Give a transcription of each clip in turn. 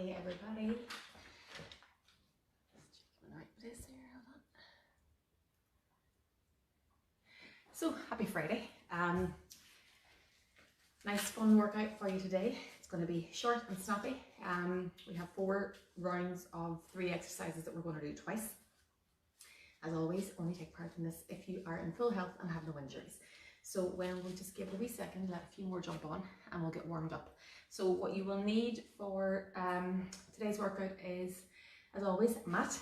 Hey everybody. Just checking the right place here, hold on. So, happy Friday. Nice fun workout for you today. It's going to be short and snappy. We have 4 rounds of 3 exercises that we're going to do twice. As always, only take part in this if you are in full health and have no injuries. So we'll just give it a wee second, let a few more jump on and we'll get warmed up. So what you will need for today's workout is, as always, a mat.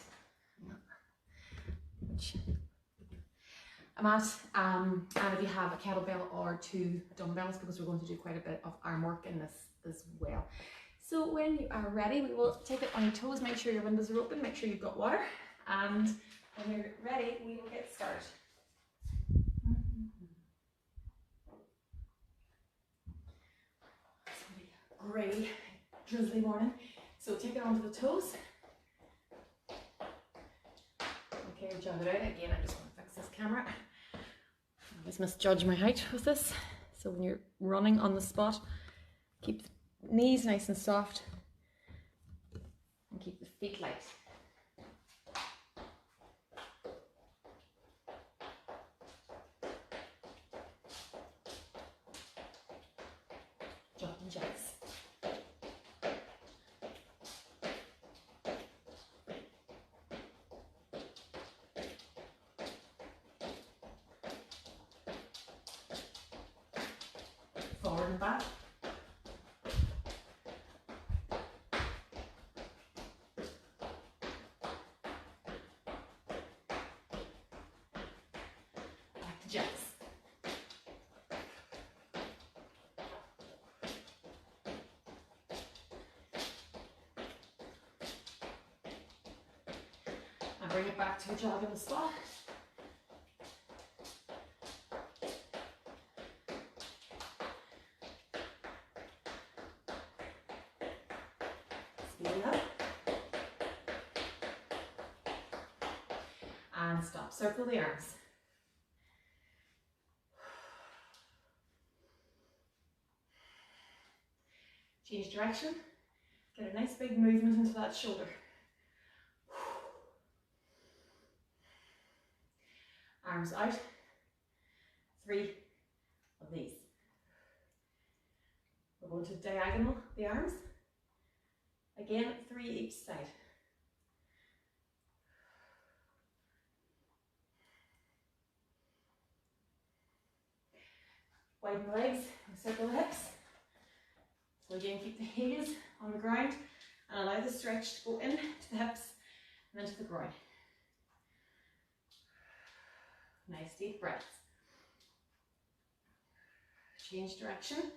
A mat, and if you have a kettlebell or 2 dumbbells, because we're going to do quite a bit of arm work in this as well. So when you are ready, we will take it on your toes, make sure your windows are open, make sure you've got water, and when you're ready, we will get started. It's going to be a grey, drizzly morning, so take it onto the toes. Okay, jog it out. Again, I just want to fix this camera. I always misjudge my height with this. So when you're running on the spot, keep the knees nice and soft and keep the feet light. Jumping jacks. Forward and back. Back to jacks. And bring it back to a jog in the spot. Speed it up. And stop. Circle the arms. Change direction. Get a nice big movement into that shoulder. Arms out. 3 of these. We're going to diagonal the arms. Again, 3 each side. Widen the legs, circle the hips. So again, keep the heels on the ground and allow the stretch to go in to the hips and then to the groin. Nice deep breaths. Change direction.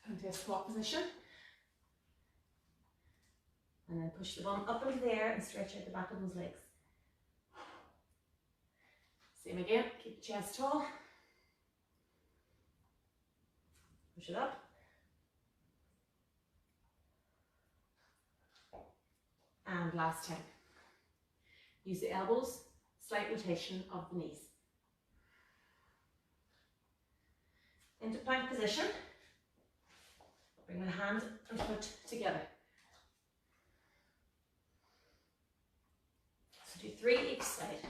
Come to a squat position. And then push the bum up into the air and stretch out the back of those legs. Same again, keep the chest tall. Push it up. And last 10. Use the elbows, slight rotation of the knees. Into plank position. Bring the hand and foot together. So do 3 each side.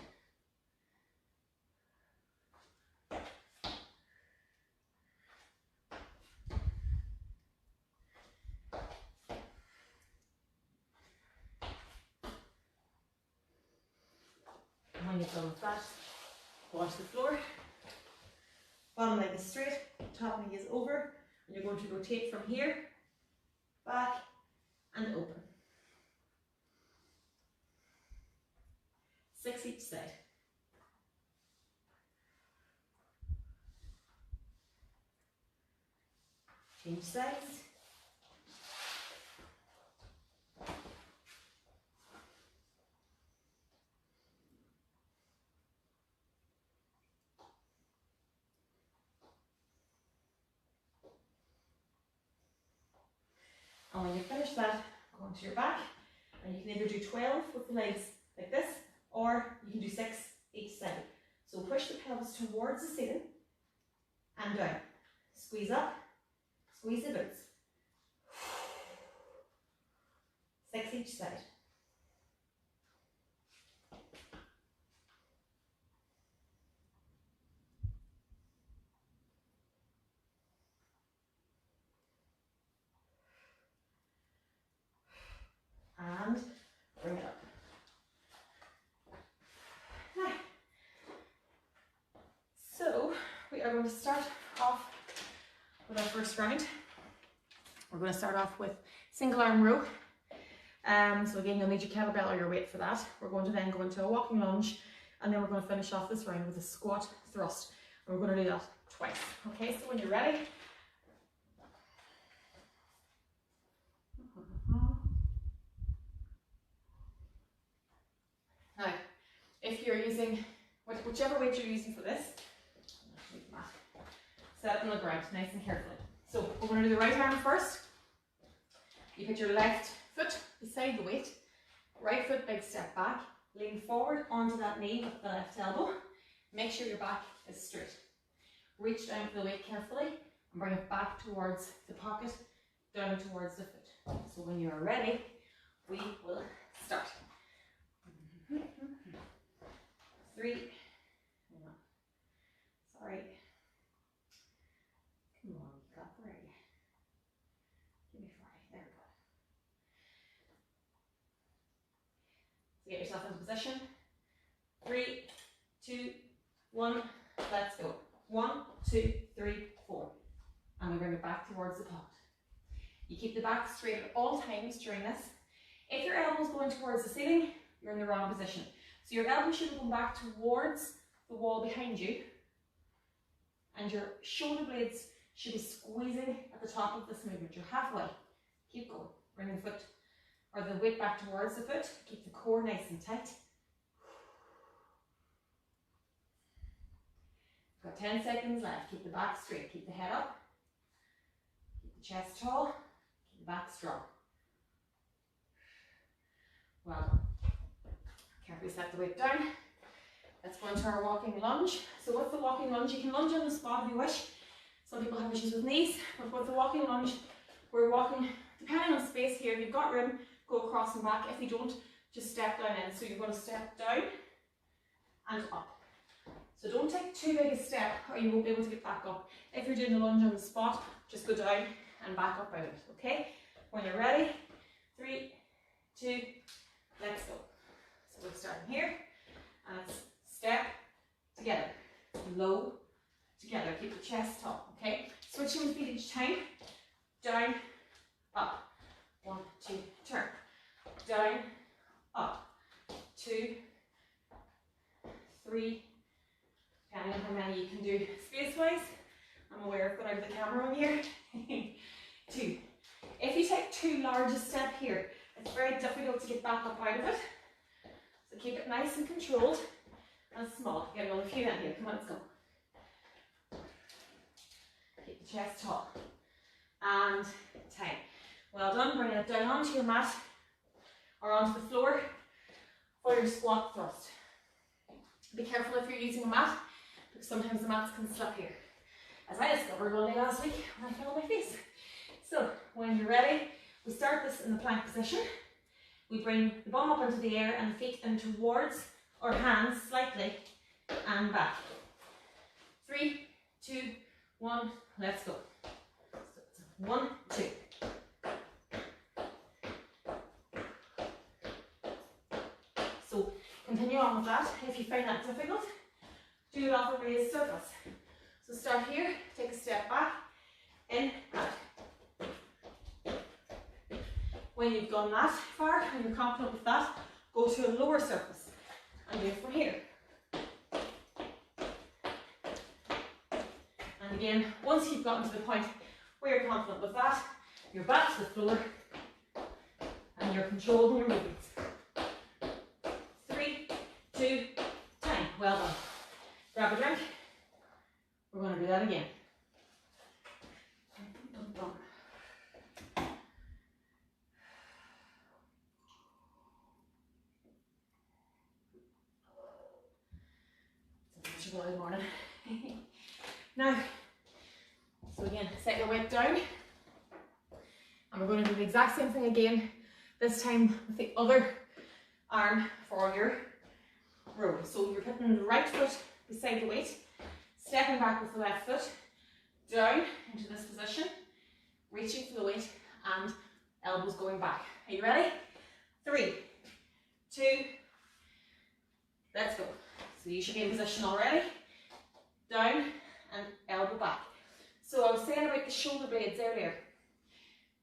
And when you're done with that, go onto the floor. Bottom leg is straight, top knee is over. And you're going to rotate from here, back and open. 6 each side. Change sides. And when you finish that, go onto your back, and you can either do 12 with the legs like this, or you can do 6 each side. So push the pelvis towards the ceiling and down. Squeeze up, squeeze the glutes. 6 each side. And bring it up. Now, so we are going to start off with our first round. We're going to start off with single arm row. So again, you'll need your kettlebell or your weight for that. We're going to then go into a walking lunge, and then we're going to finish off this round with a squat thrust. And we're going to do that twice. Okay, so when you're ready, now, if you're using, whichever weight you're using for this, set it on the ground nice and carefully. So we're going to do the right arm first. You put your left foot beside the weight, right foot big step back, lean forward onto that knee with the left elbow. Make sure your back is straight. Reach down for the weight carefully and bring it back towards the pocket, down towards the foot. So when you are ready, we will start. 3, sorry, come on, you got there. Give me 5, there we go. So get yourself into position. 3, 2, 1, let's go. 1, 2, 3, 4. And we bring it back towards the pocket. You keep the back straight at all times during this. If your elbow's going towards the ceiling, you're in the wrong position. So your elbow should come back towards the wall behind you, and your shoulder blades should be squeezing at the top of this movement. You're halfway. Keep going. Bring the foot or the weight back towards the foot. Keep the core nice and tight. Got 10 seconds left. Keep the back straight. Keep the head up. Keep the chest tall. Keep the back strong. Well done. Carefully set the weight down. Let's go into our walking lunge. So with the walking lunge, you can lunge on the spot if you wish. Some people have issues with knees, but with the walking lunge, we're walking, depending on space here, if you've got room, go across and back. If you don't, just step down in. So you're going to step down and up. So don't take too big a step or you won't be able to get back up. If you're doing the lunge on the spot, just go down and back up out of it, okay? When you're ready, 3, 2, let's go. So we're starting here, and it's step, together, low, together. Keep the chest tall, okay? Switching the feet each time, down, up. 1, 2, turn. Down, up. 2, 3, depending on how many you can do space-wise. I'm aware I've got out of the camera on here. 2. If you take too large a step here, it's very difficult to get back up out of it. So keep it nice and controlled and small. Get another few in here. Come on, let's go. Keep the chest tall. And tight. Well done. Bring it down onto your mat or onto the floor for your squat thrust. Be careful if you're using a mat, because sometimes the mats can slip here. As I discovered one day last week when I fell on my face. So when you're ready, we start this in the plank position. We bring the bum up into the air and the feet in towards our hands slightly and back. 3, 2, 1, let's go. 1, 2. So continue on with that. If you find that difficult, do it off a raised surface. So start here, take a step back, in, out. When you've gone that far and you're confident with that, go to a lower surface and do it from here. And again, once you've gotten to the point where you're confident with that, you're back to the floor and you're controlling your movements. 3, 2, time. Well done. Grab a drink. We're going to do that again. tomorrow morning. Now, so again, set your weight down. And we're going to do the exact same thing again, this time with the other arm for your row. So you're putting the right foot beside the weight, stepping back with the left foot, down into this position, reaching for the weight and elbows going back. Are you ready? 3, 2, let's go. So you should be in position already. Down and elbow back. So I was saying about the shoulder blades earlier.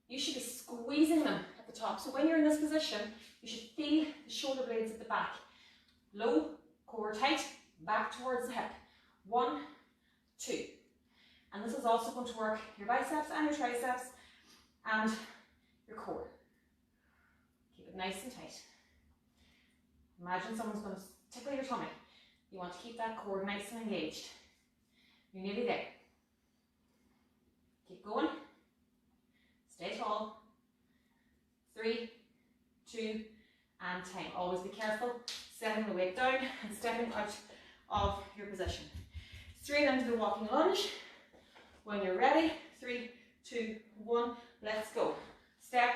You should be squeezing them at the top. So when you're in this position, you should feel the shoulder blades at the back. Low, core tight, back towards the hip. 1, 2. And this is also going to work your biceps and your triceps and your core. Keep it nice and tight. Imagine someone's going to tickle your tummy. You want to keep that core nice and engaged. You're nearly there. Keep going. Stay tall. 3, 2, and time. Always be careful setting the weight down and stepping out of your position. Straight into the walking lunge. When you're ready, 3, 2, 1, let's go. Step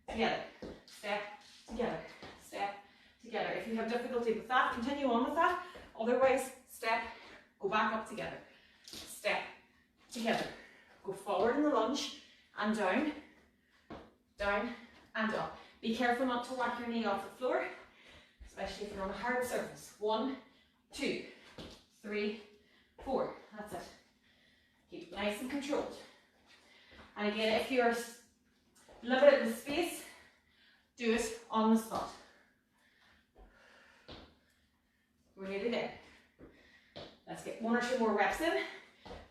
together, step together, step together. If you have difficulty with that, continue on with that. Otherwise, step, go back up together. Step together. Go forward in the lunge and down, down and up. Be careful not to whack your knee off the floor, especially if you're on a hard surface. 1, 2, 3, 4. That's it. Keep it nice and controlled. And again, if you're limited in space, do it on the spot. We're nearly there. Let's get 1 or 2 more reps in.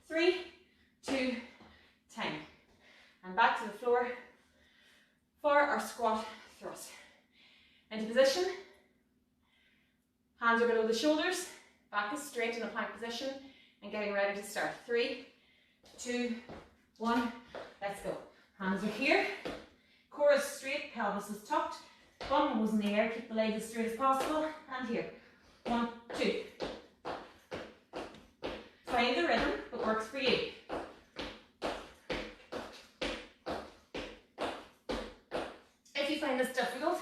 3, 2, time. And back to the floor for our squat thrust. Into position. Hands are below the shoulders. Back is straight in a plank position. And getting ready to start. 3, 2, 1. Let's go. Hands are here. Core is straight. Pelvis is tucked. Bum goes in the air. Keep the legs as straight as possible. And here. 1, 2. Find the rhythm that works for you. If you find this difficult,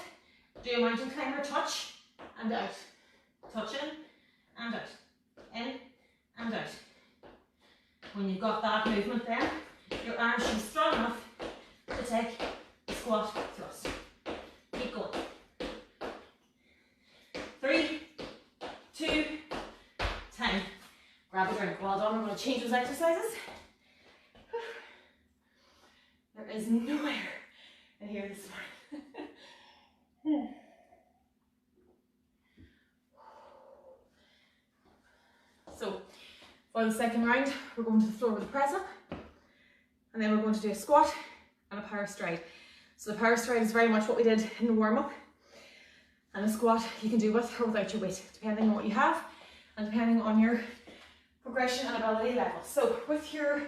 do a mountain climber touch and out. Touch in and out. In and out. When you've got that movement there, your arms should be strong enough to take the squat thrust. Keep going. 3, 2, time. Grab a drink. Well done. We're going to change those exercises. There is no air in here this morning. So, for the second round, we're going to the floor with a press up, and then we're going to do a squat and a power stride. So the power stride is very much what we did in the warm-up, and the squat you can do with or without your weight, depending on what you have and depending on your progression and ability level. So with your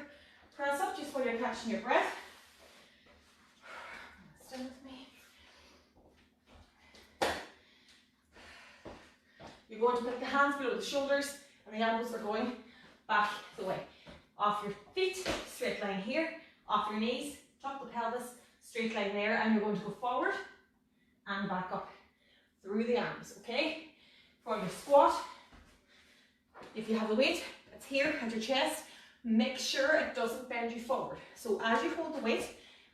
press up, just while you're catching your breath, stay with me. You're going to put the hands below the shoulders and the elbows are going back the way. Off your feet, straight line here. Off your knees, tuck the pelvis, straight line there, and you're going to go forward and back up through the arms, okay? For your squat, if you have the weight, it's here at your chest. Make sure it doesn't bend you forward. So as you hold the weight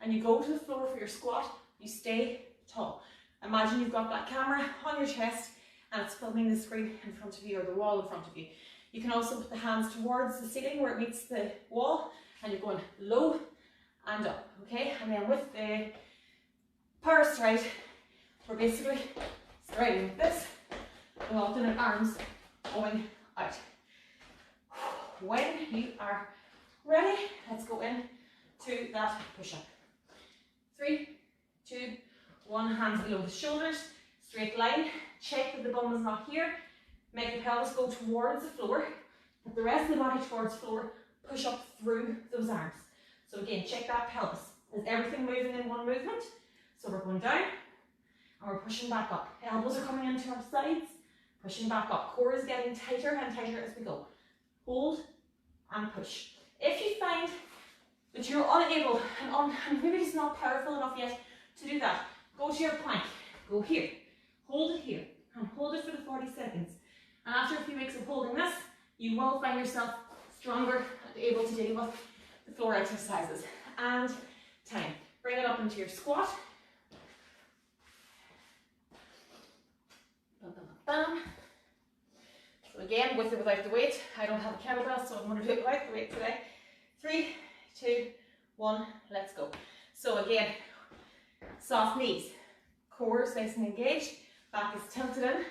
and you go to the floor for your squat, you stay tall. Imagine you've got that camera on your chest and it's filming the screen in front of you or the wall in front of you. You can also put the hands towards the ceiling where it meets the wall and you're going low and up, okay? And then with the power stride, we're basically striding like this with alternate arms going out. When you are ready, let's go in to that push-up. 3, 2, 1, hands below the shoulders, straight line. Check that the bum is not here. Make the pelvis go towards the floor. Put the rest of the body towards the floor. Push up through those arms. So again, check that pelvis. Is everything moving in one movement? So we're going down and we're pushing back up. Elbows are coming into our sides, pushing back up. Core is getting tighter and tighter as we go. hold and push. If you find that you're unable and maybe it's not powerful enough yet to do that, go to your plank, go here, hold it here, and hold it for the 40 seconds. And after a few weeks of holding this, you will find yourself stronger and able to deal with the floor exercises. And time. Bring it up into your squat. Bam, bam, bam. So again, with or without the weight. I don't have a kettlebell, so I'm going to do it without the weight today. 3, 2, 1, let's go. So again, soft knees, core is nice and engaged, back is tilted in.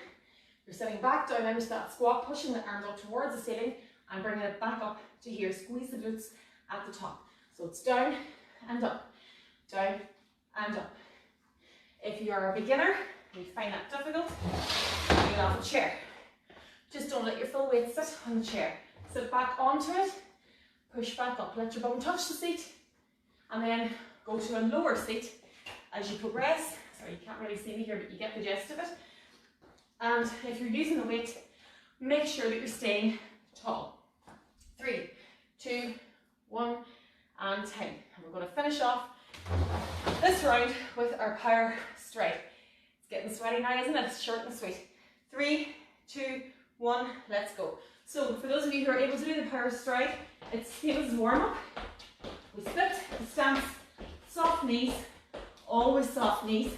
You're sitting back down into that squat, pushing the arms up towards the ceiling and bringing it back up to here. Squeeze the glutes at the top. So it's down and up, down and up. If you are a beginner and you find that difficult, get off the chair. Just don't let your full weight sit on the chair. Sit back onto it, push back up, let your bum touch the seat, and then go to a lower seat as you progress. Sorry, you can't really see me here, but you get the gist of it. And if you're using a weight, make sure that you're staying tall. 3, 2, 1, and 10. And we're going to finish off this round with our power stride. It's getting sweaty now, isn't it? It's short and sweet. 3, 2, 1, let's go. So for those of you who are able to do the power stride, it's same as warm up. We split, the stance, soft knees, always soft knees,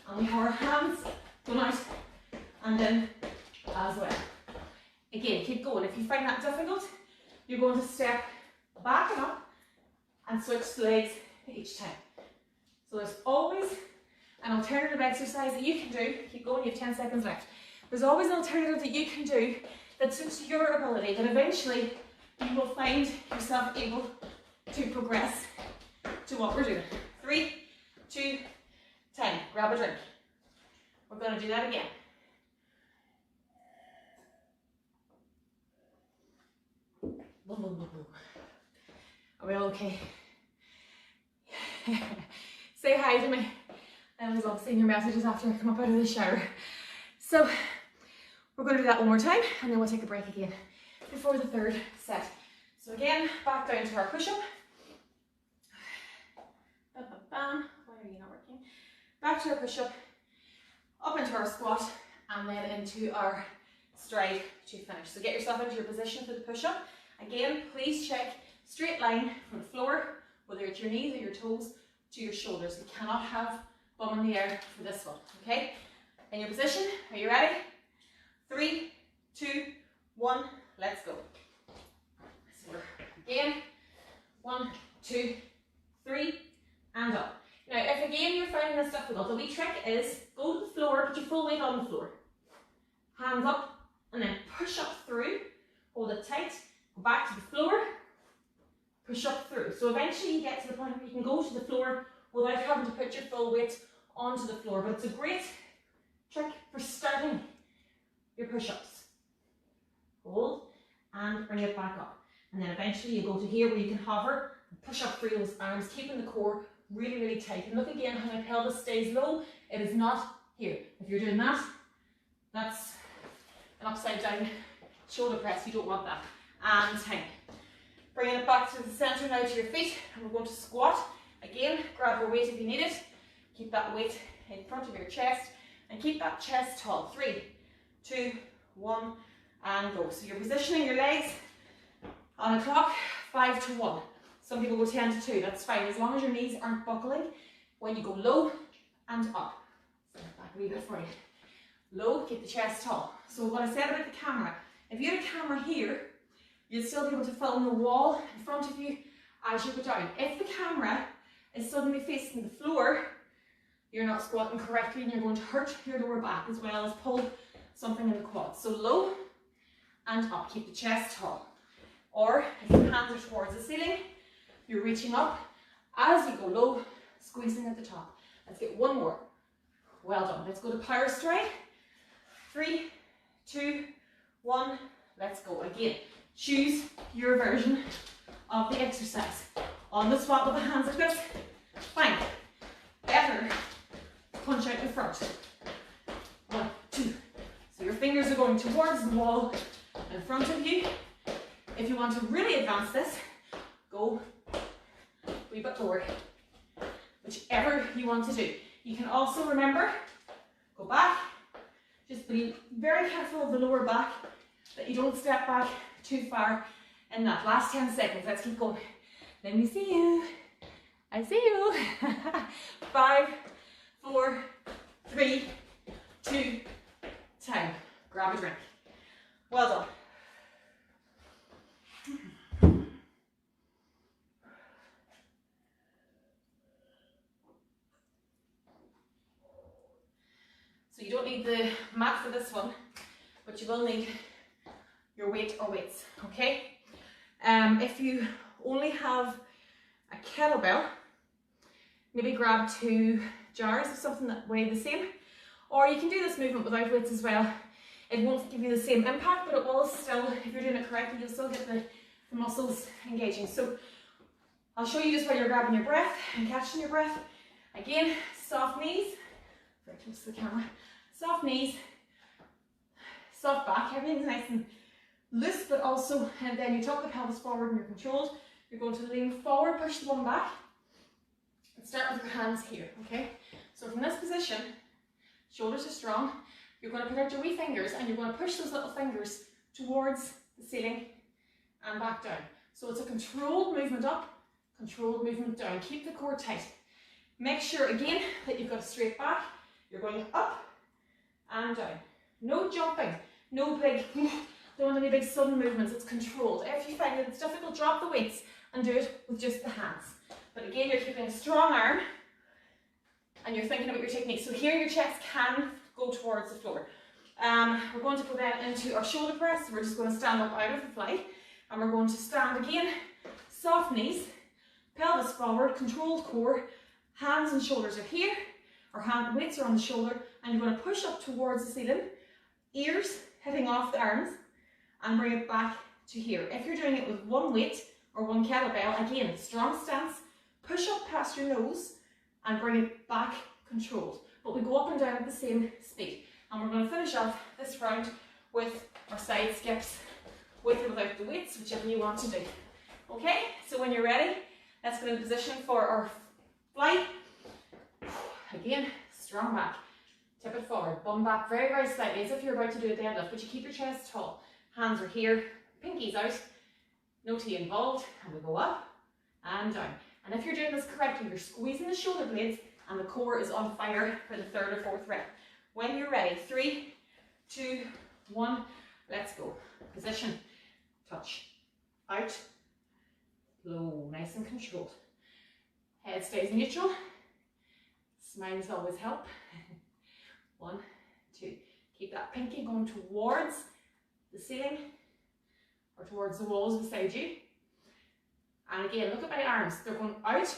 and we have our hands going out and in as well. Again, keep going. If you find that difficult, you're going to step back and up and switch the legs each time. So there's always an alternative exercise that you can do. Keep going, you have 10 seconds left. There's always an alternative that you can do that suits your ability, that eventually you will find yourself able to progress to what we're doing. 3, 2, 10. Grab a drink. We're going to do that again. Are we all okay? Say hi to me. I always love seeing your messages after I come up out of the shower. So we're going to do that one more time and then we'll take a break again before the third set. So again, back down to our push-up. Why are you not working? Back to our push-up, up into our squat, and then into our stride to finish. So get yourself into your position for the push-up. Again, please check straight line from the floor, whether it's your knees or your toes, to your shoulders. You cannot have bum in the air for this one, okay? In your position, are you ready? 3, 2, 1, let's go. So we're again, 1, 2, 3, and up. Now, if again you're finding this difficult, the wee trick is go to the floor, put your full weight on the floor. Hands up, and then push up through, hold it tight, go back to the floor, push up through. So eventually you get to the point where you can go to the floor without having to put your full weight onto the floor. But it's a great trick for starting your push-ups. Hold and bring it back up. And then eventually you go to here where you can hover and push up through those arms, keeping the core really, really tight. And look again how my pelvis stays low. It is not here. If you're doing that, that's an upside down shoulder press. You don't want that. And hang. Bringing it back to the center now to your feet. And we're going to squat. Again, grab your weight if you need it. Keep that weight in front of your chest. And keep that chest tall. 3, 2, 1, and go. So you're positioning your legs on a clock, 5 to 1. Some people go 10 to 2. That's fine, as long as your knees aren't buckling when you go low and up. Stand back a wee bit for you. Low, keep the chest tall. So what I said about the camera, if you had a camera here, you'd still be able to film the wall in front of you as you go down. If the camera is suddenly facing the floor, you're not squatting correctly and you're going to hurt your lower back as well as pull something in the quads. So low and up, keep the chest tall. Or if your hands are towards the ceiling, you're reaching up as you go low, squeezing at the top. Let's get one more. Well done. Let's go to power stride. 3, 2, 1, let's go. Again, choose your version of the exercise. On the spot with the hands like this, fine. Better, punch out the front. 1, 2. So your fingers are going towards the wall in front of you. If you want to really advance this, go a wee bit lower, whichever you want to do. You can also remember, go back, just be very careful of the lower back, that you don't step back too far in that last 10 seconds. Let's keep going. Let me see you. I see you. 5, 4, 3, 2, time. Grab a drink. Well done. So you don't need the mat for this one, but you will need your weight or weights, okay? If you only have a kettlebell, maybe grab 2 jars of something that weigh the same, or you can do this movement without weights as well. It won't give you the same impact, but it will still, if you're doing it correctly, you'll still get the muscles engaging. So I'll show you just while you're grabbing your breath and catching your breath. Again, soft knees, very close to the camera, soft knees, soft back, everything's nice and loose, but also, and then you tuck the pelvis forward and you're controlled. You're going to lean forward, push the bum back, and start with your hands here, okay? So from this position, shoulders are strong. You're going to put out your wee fingers and you're going to push those little fingers towards the ceiling and back down. So it's a controlled movement up, controlled movement down. Keep the core tight. Make sure again that you've got a straight back. You're going up and down. No jumping, no big, don't want any big sudden movements. It's controlled. If you find that it's difficult, drop the weights and do it with just the hands. But again, you're keeping a strong arm and you're thinking about your technique. So here your chest can go towards the floor. We're going to go then into our shoulder press. We're just going to stand up out of the fly and we're going to stand again, soft knees, pelvis forward, controlled core, hands and shoulders are here, or hand weights are on the shoulder, and you're going to push up towards the ceiling, ears hitting off the arms, and bring it back to here. If you're doing it with one weight or one kettlebell, again, strong stance, push up past your nose and bring it back controlled. But we go up and down at the same speed. And we're going to finish off this round with our side skips, with or without the weights, whichever you want to do. Okay, so when you're ready, let's get in position for our fly. Again, strong back, tip it forward, bum back very, very slightly, as if you're about to do a deadlift, but you keep your chest tall. Hands are here, pinkies out, no T involved, and we go up and down. And if you're doing this correctly, you're squeezing the shoulder blades and the core is on fire for the 3rd or 4th rep. When you're ready, 3, 2, 1, let's go. Position, touch, out, low, nice and controlled. Head stays neutral. Smiles always help. 1, 2. Keep that pinky going towards the ceiling or towards the walls beside you. And again, look at my arms. They're going out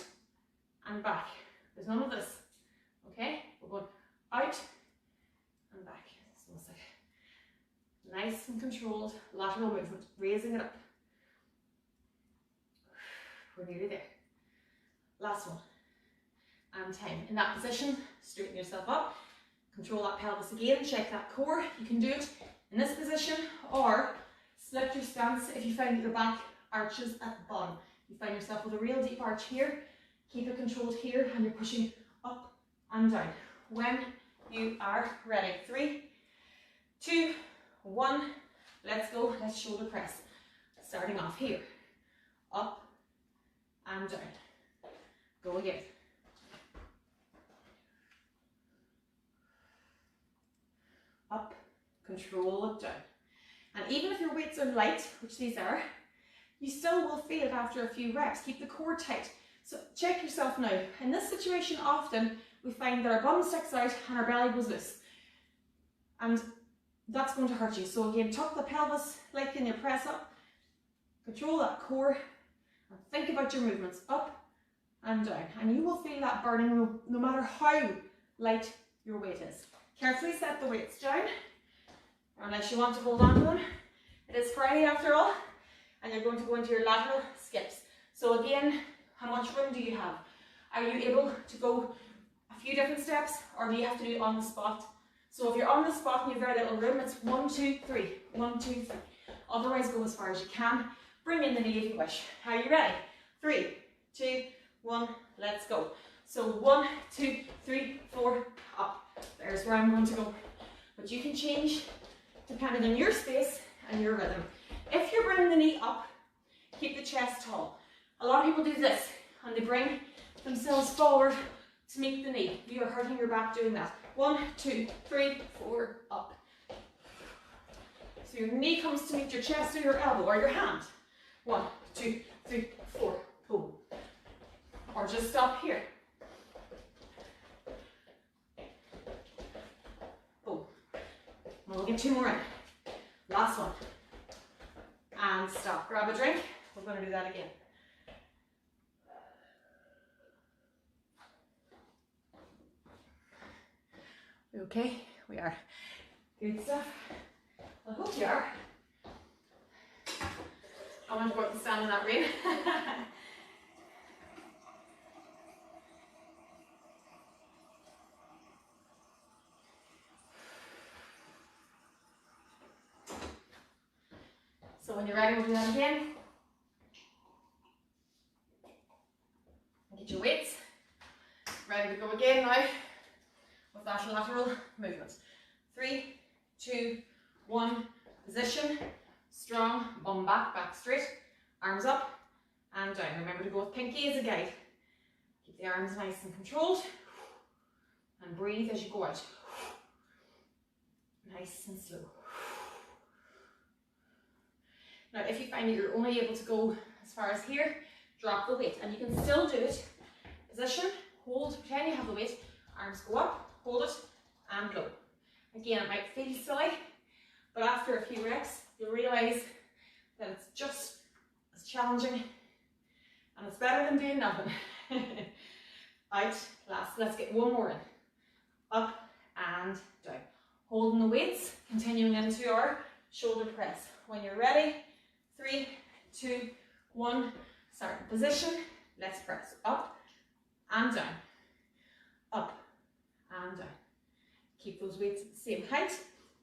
and back. There's none of this. Okay? We're going out and back. It's almost like nice and controlled lateral movement, raising it up. We're nearly there. Last one. And time. In that position, straighten yourself up. Control that pelvis again, check that core. You can do it in this position or split your stance if you find that your back arches at the bottom. You find yourself with a real deep arch here. Keep it controlled here and you're pushing up and down. When you are ready. 3, 2, 1. Let's go. Let's shoulder press. Starting off here. Up and down. Go again. Up, control it down. And even if your weights are light, which these are, you still will feel it after a few reps. Keep the core tight. So check yourself now. In this situation, often we find that our bum sticks out and our belly goes loose. And that's going to hurt you. So again, tuck the pelvis, lengthen your press up, control that core, and think about your movements up and down. And you will feel that burning no matter how light your weight is. Carefully set the weights down, unless you want to hold on to them. It is Friday after all, and you're going to go into your lateral skips. So again, how much room do you have? Are you able to go a few different steps, or do you have to do it on the spot? So if you're on the spot and you have very little room, it's 1, 2, 3, 1, 2, 3. Otherwise, go as far as you can. Bring in the knee if you wish. Are you ready? 3, 2, 1, let's go. So 1, 2, 3, 4, up. There's where I'm going to go. But you can change depending on your space and your rhythm. If you're bringing the knee up, keep the chest tall. A lot of people do this and they bring themselves forward to meet the knee. You are hurting your back doing that. 1, 2, 3, 4, up. So your knee comes to meet your chest or your elbow or your hand. 1, 2, 3, 4, boom. Or just stop here. Boom. We'll get 2 more in. Last one. And stop. Grab a drink. We're going to do that again. Okay, we are. Good stuff. I hope you are. I want to go out and stand in that rain. So when you're ready, we'll do that again. Get your weights. Ready to go again now with that lateral movement. 3, 2, 1, position, strong, bum back, back straight, arms up and down. Remember to go with pinky as a guide. Keep the arms nice and controlled and breathe as you go out. Nice and slow. Now if you find that you're only able to go as far as here, drop the weight and you can still do it. Position, hold, pretend you have the weight, arms go up, hold it and low. Again, it might feel silly, but after a few reps, you'll realise that it's just as challenging and it's better than doing nothing. Out, last, let's get 1 more in. Up and down. Holding the weights, continuing into our shoulder press. When you're ready, 3, 2, 1, start in position. Let's press up and down, up and down. Keep those weights at the same height.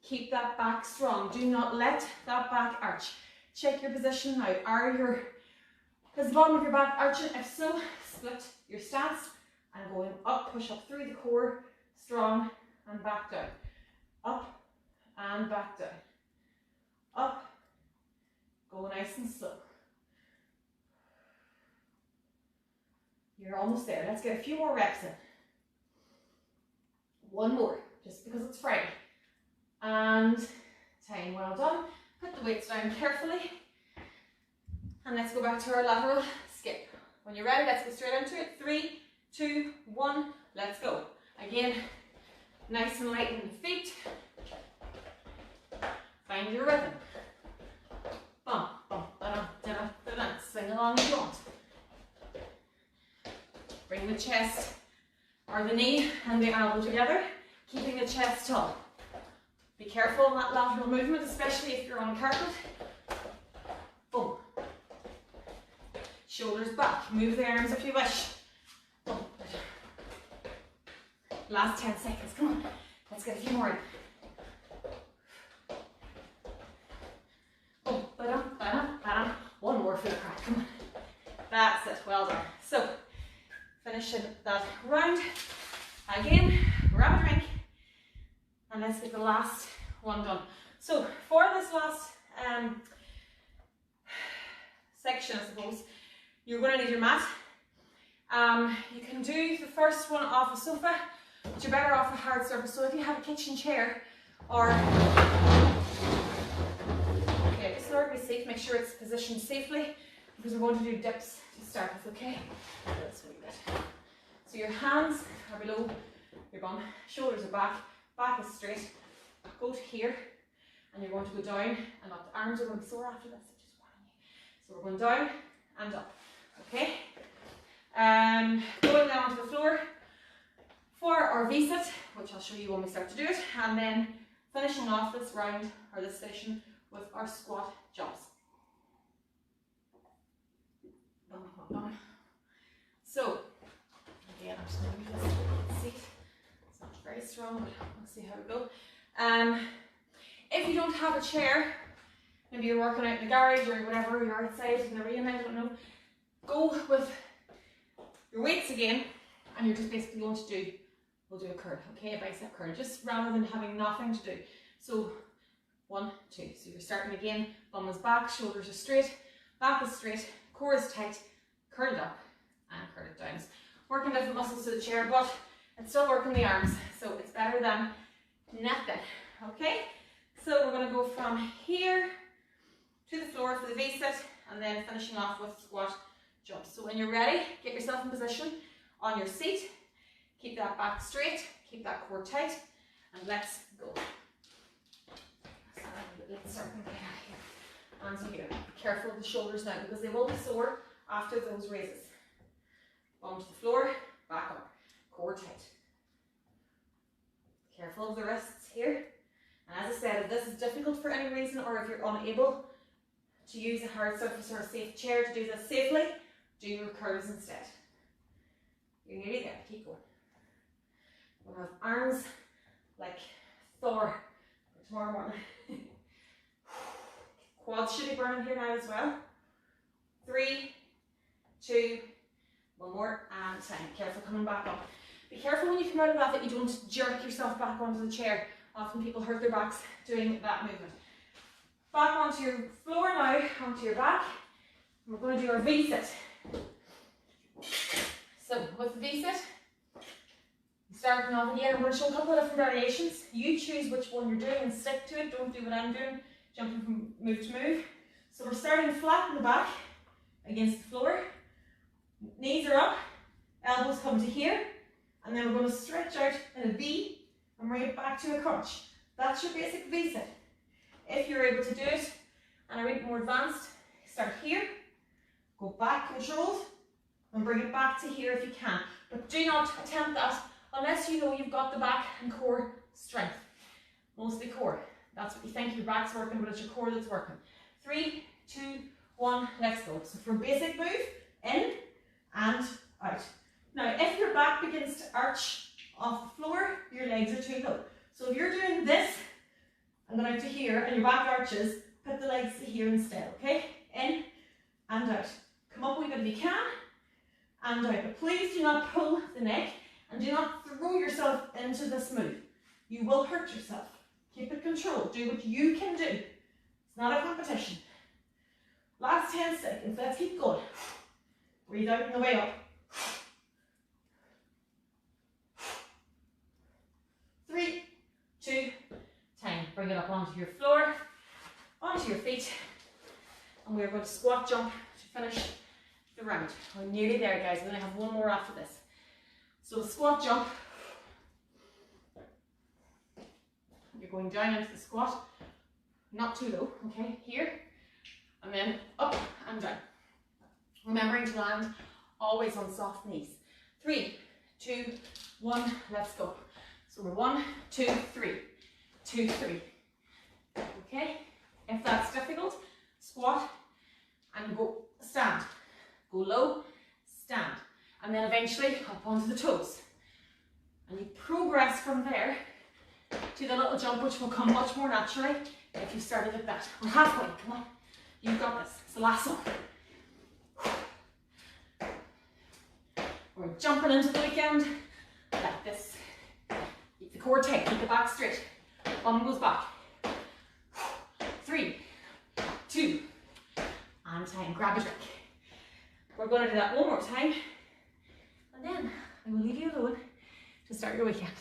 Keep that back strong. Do not let that back arch. Check your position now. Is the bottom of your back arching? If so, split your stance and going up, push up through the core, strong and back down. Up and back down. Up, go nice and slow. You're almost there. Let's get a few more reps in. 1 more, just because it's Friday. And time, well done. Put the weights down carefully. And let's go back to our lateral skip. When you're ready, let's go straight into it. 3, 2, 1, let's go. Again, nice and light in the feet. Find your rhythm. Bum, bum, ba-dum, da-dum, da-dum. Sing along if you want. Bring the chest or the knee and the elbow together, keeping the chest tall. Be careful in that lateral movement, especially if you're on carpet. Boom. Shoulders back. Move the arms if you wish. Boom. Last 10 seconds. Come on. Let's get a few more in. Boom. Ba-dum, ba-dum, ba-dum. 1 more for the crowd. Come on. That's it. Well done. So, finishing that round. Again, grab a drink. And let's get the last one done. So for this last section, I suppose, you're going to need your mat. You can do the first one off a sofa, but you're better off a hard surface. So if you have a kitchen chair or a slurpy seat, make sure it's positioned safely because we're going to do dips to start with, okay? That's a wee bit. So your hands are below your bum, shoulders are back, back is straight. Go to here and you're going to go down and up. The arms are going to be sore after this, just warning you. So we're going down and up, okay? Going down onto the floor for our V-sit, which I'll show you when we start to do it, and then finishing off this round or this session with our squat jumps. Bum, bum, bum. So, again, I'm just going to move this seat. It's not very strong, but we'll see how we go. If you don't have a chair, maybe you're working out in the garage or whatever, you're outside in the rain, I don't know. Go with your weights again, and you're just basically going to do, we'll do a curl, okay, a bicep curl, just rather than having nothing to do. So 1, 2, so you're starting again, bum is back, shoulders are straight, back is straight, core is tight, curl it up and curl it down. Working different muscles to the chair, but it's still working the arms, so it's better than nothing, okay? So we're going to go from here to the floor for the V-sit, and then finishing off with squat jumps. So when you're ready, get yourself in position on your seat, keep that back straight, keep that core tight, and let's go. Hands in here. Be careful of the shoulders now because they will be sore after those raises. Bum to the floor, back up, core tight. Careful of the wrists here. And as I said, if this is difficult for any reason, or if you're unable to use a hard surface or a safe chair to do this safely, do your curls instead. You're nearly there, keep going. We'll have arms like Thor for tomorrow morning. Quads should be burning here now as well. 3, 2, one more, and time. Careful coming back up. Be careful when you come out of that you don't jerk yourself back onto the chair. Often people hurt their backs doing that movement. Back onto your floor now, onto your back. We're going to do our V-sit. So with the V-sit, starting off again, I'm going to show a couple of different variations. You choose which one you're doing and stick to it. Don't do what I'm doing, jumping from move to move. So we're starting flat in the back against the floor. Knees are up, elbows come to here, and then we're going to stretch out in a V and bring it back to a crunch. That's your basic V-sit. If you're able to do it and a bit more advanced, start here, go back controlled, and bring it back to here if you can. But do not attempt that unless you know you've got the back and core strength. Mostly core. That's what you think your back's working, but it's your core that's working. 3, 2, 1, let's go. So for a basic move, in and out. Now, if your back begins to arch off the floor, your legs are too low. So if you're doing this, and going out to here, and your back arches, put the legs to here instead, okay? In and out. Come up a wee bit if you can, and out. But please do not pull the neck, and do not throw yourself into this move. You will hurt yourself. Keep it controlled. Do what you can do. It's not a competition. Last 10 seconds. Let's keep going. Breathe out on the way up. 3, 2, time. Bring it up onto your floor, onto your feet, and we're going to squat jump to finish the round. We're nearly there, guys. We're going to have one more after this. So squat jump. You're going down into the squat, not too low, okay? Here, and then up and down. Remembering to land always on soft knees. 3, 2, 1, let's go. So we're 1, 2, 3, 2, 3. Okay? If that's difficult, squat and go stand. Go low, stand. And then eventually up onto the toes. And you progress from there to the little jump, which will come much more naturally if you started like that. We're halfway, come on. You've got this. It's the last one. We're jumping into the weekend like this. Keep the core tight, keep the back straight. Bum goes back. 3, 2, and time. Grab a drink. We're going to do that one more time, and then I will leave you alone to start your weekend.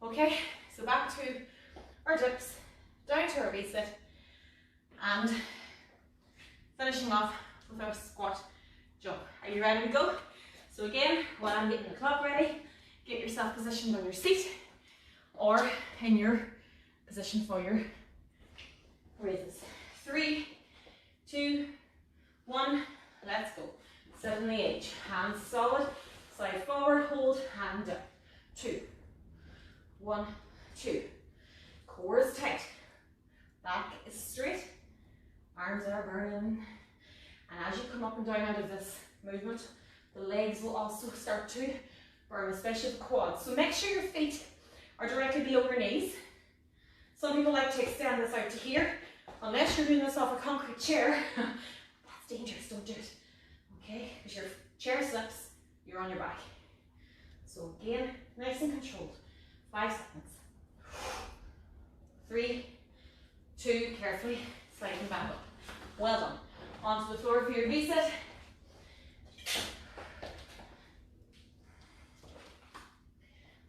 Okay, so back to our dips, down to our V-sit, and finishing off with our squat jump. Are you ready to go? So again, while I'm getting the clock ready, get yourself positioned on your seat or in your position for your raises. 3, 2, 1, let's go. Sit on the edge, hands solid, side forward, hold, hand down. 2, 1, 2. Core is tight, back is straight, arms are burning, And as you come up and down out of this movement, the legs will also start to burn, especially the quads. So make sure your feet are directly below your knees. Some people like to extend this out to here. Unless you're doing this off a concrete chair, that's dangerous, don't do it. Okay, because your chair slips, you're on your back. So again, nice and controlled. 5 seconds. 3, 2, carefully sliding back up. Well done. Onto the floor for your reset.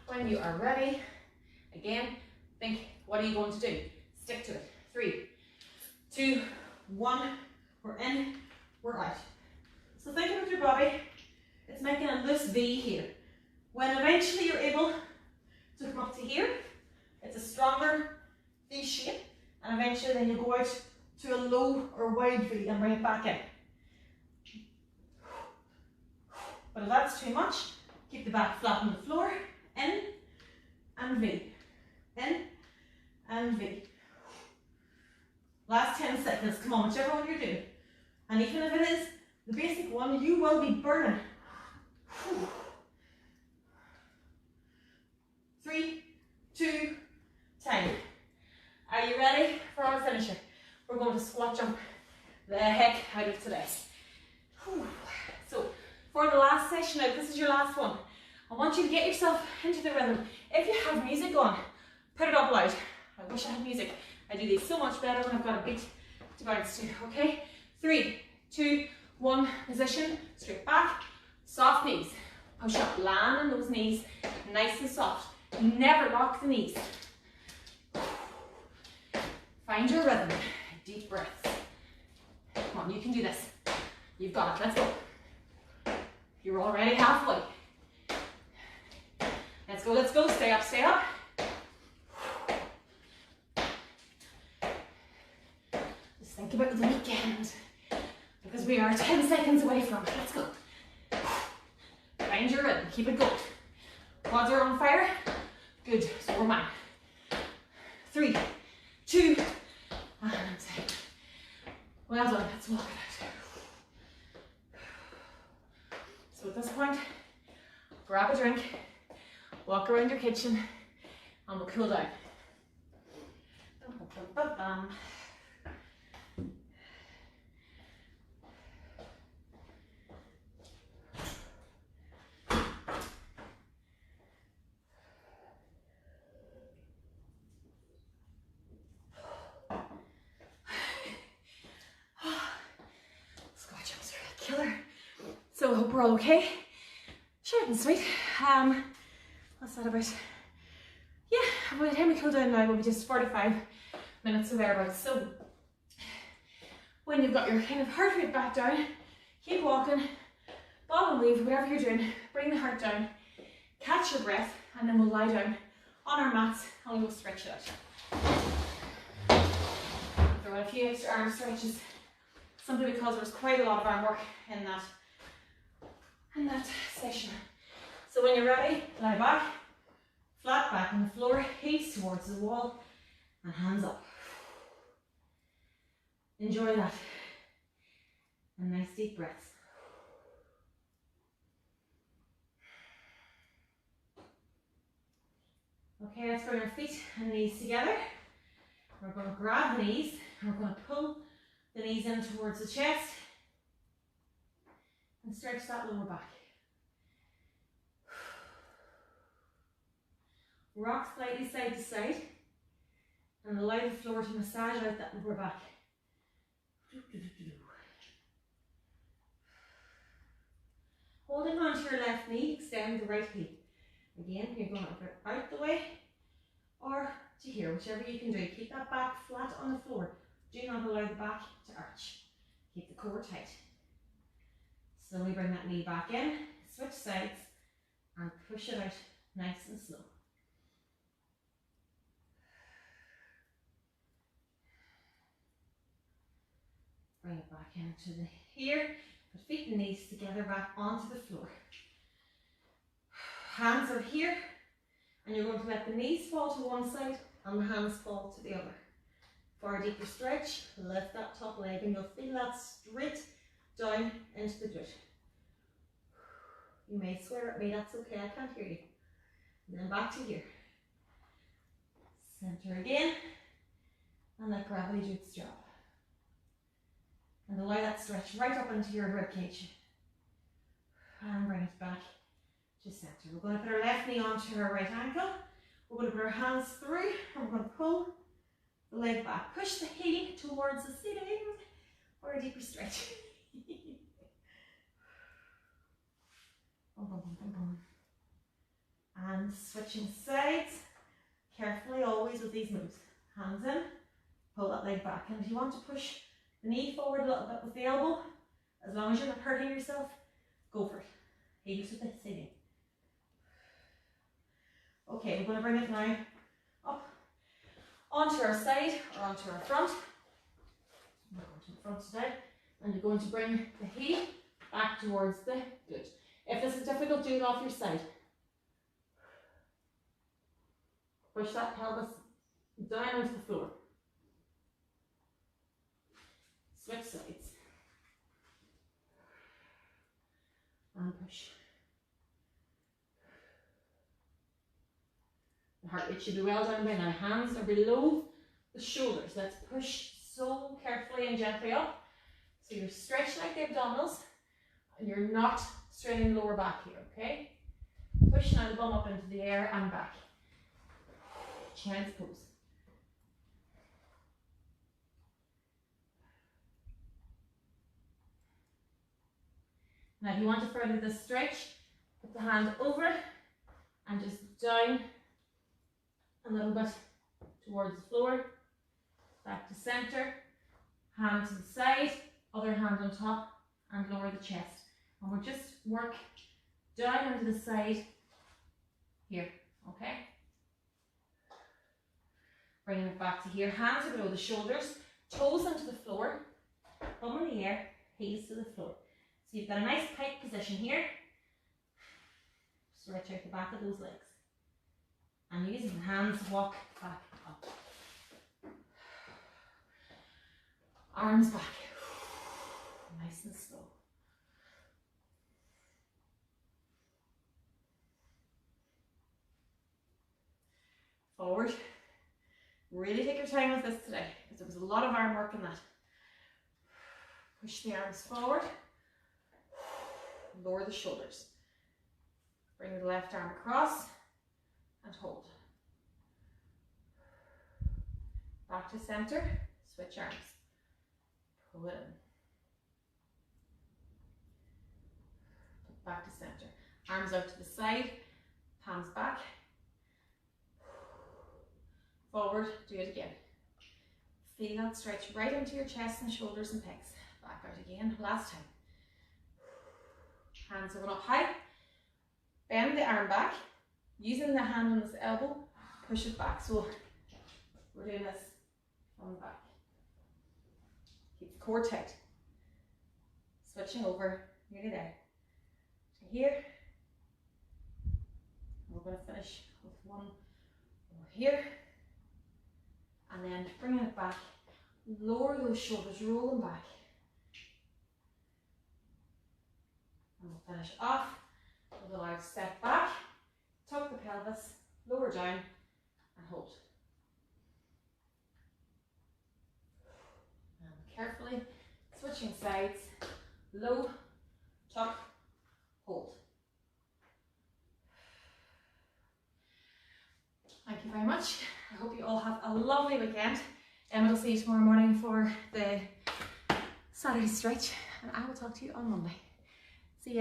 When you are ready, again, think, what are you going to do? Stick to it. 3, 2, 1, we're in, we're out. So think about your body, it's making a loose V here. When eventually you're able to come up to here, it's a stronger V shape, and eventually then you go out to a low or wide V and bring it back in. But if that's too much, keep the back flat on the floor, in and V, in and V. Last 10 seconds, come on, whichever one you're doing. And even if it is the basic one, you will be burning. 3, 2, time. Are you ready for our finisher? We're going to squat jump the heck out of today. So, for the last session out, this is your last one. I want you to get yourself into the rhythm. If you have music on, put it up loud. I wish I had music. I do these so much better when I've got a beat to bounce to, okay? 3, 2, 1, position, straight back, soft knees. Push up, land on those knees, nice and soft. Never lock the knees. Find your rhythm, deep breaths. Come on, you can do this. You've got it, let's go. You're already halfway. Let's go, stay up, stay up. Just think about the weekend, because we are 10 seconds away from it. Let's go. Find your rhythm, keep it going. Quads are on fire. Good, so we're mine. 3, 2, and set. Well done, let's walk it out. So at this point, grab a drink, walk around your kitchen, and we'll cool down. So I hope we're all okay. Short and sweet. What's that about? Yeah, by the time we cool down now, we'll be just 45 minutes or thereabouts. So when you've got your kind of heart rate back down, keep walking, bob and weave, whatever you're doing, bring the heart down, catch your breath, and then we'll lie down on our mats and we'll stretch it out. Throw in a few extra arm stretches, simply because there's quite a lot of arm work in that session. So when you're ready, lie back, flat back on the floor, heels towards the wall, and hands up. Enjoy that. And nice deep breaths. Okay, let's bring our feet and knees together. We're going to grab the knees, and we're going to pull the knees in towards the chest, and stretch that lower back. Rock slightly side to side, and allow the floor to massage out that lower back. Holding on to your left knee, extend the right heel. Again, you're going to out the way or to here, whichever you can do. Keep that back flat on the floor. Do not allow the back to arch. Keep the core tight. Slowly bring that knee back in, switch sides, and push it out nice and slow. Bring it back into the here, put feet and knees together back onto the floor. Hands are here, and you're going to let the knees fall to one side and the hands fall to the other. For a deeper stretch, lift that top leg and you'll feel that straight down into the glute. You may swear at me, that's okay, I can't hear you. And then back to here. Center again, and let gravity do its job. And allow that stretch right up into your rib cage. And bring it back to center. We're going to put our left knee onto our right ankle. We're going to put our hands through, and we're going to pull the leg back. Push the heel towards the ceiling for a deeper stretch. Boom, boom, boom, boom, boom. And switching sides. Carefully, always with these moves. Hands in, pull that leg back. And if you want to push the knee forward a little bit with the elbow, as long as you're not hurting yourself, go for it. Heels with the ceiling. Okay, we're going to bring it now up onto our side or onto our front. We're going to the front today. And you're going to bring the heel back towards the glute. If this is difficult, do it off your side. Push that pelvis down onto the floor. Switch sides. And push. The heart rate should be well down by now. Hands are below the shoulders. Let's push so carefully and gently up. So you're stretching out the abdominals and you're not straining the lower back here, okay? Push now the bum up into the air and back. Child's pose. Now if you want to further this stretch, put the hand over it and just down a little bit towards the floor, back to center, hand to the side, other hand on top, and lower the chest. And we'll just work down onto the side here, okay? Bringing it back to here, hands are below the shoulders, toes into the floor, thumb in the air, heels to the floor. So you've got a nice tight position here. Stretch out the back of those legs. And using the hands, walk back up. Arms back. Nice and slow. Forward. Really take your time with this today, because there was a lot of arm work in that. Push the arms forward. Lower the shoulders. Bring the left arm across and hold. Back to center, switch arms. Pull it in. Back to center. Arms out to the side, palms back. Forward, do it again. Feel that stretch right into your chest and shoulders and pecs. Back out again, last time. Hands going up high. Bend the arm back. Using the hand on this elbow, push it back. So we're doing this from the back. Keep the core tight. Switching over, nearly there. To here. And we're going to finish with one over here. And then bringing it back. Lower those shoulders, roll them back. And we'll finish off with a large step back. Tuck the pelvis, lower down and hold. And carefully switching sides, low, tuck, hold. Thank you very much. I hope you all have a lovely weekend. And I'll see you tomorrow morning for the Saturday stretch, and I will talk to you on Monday.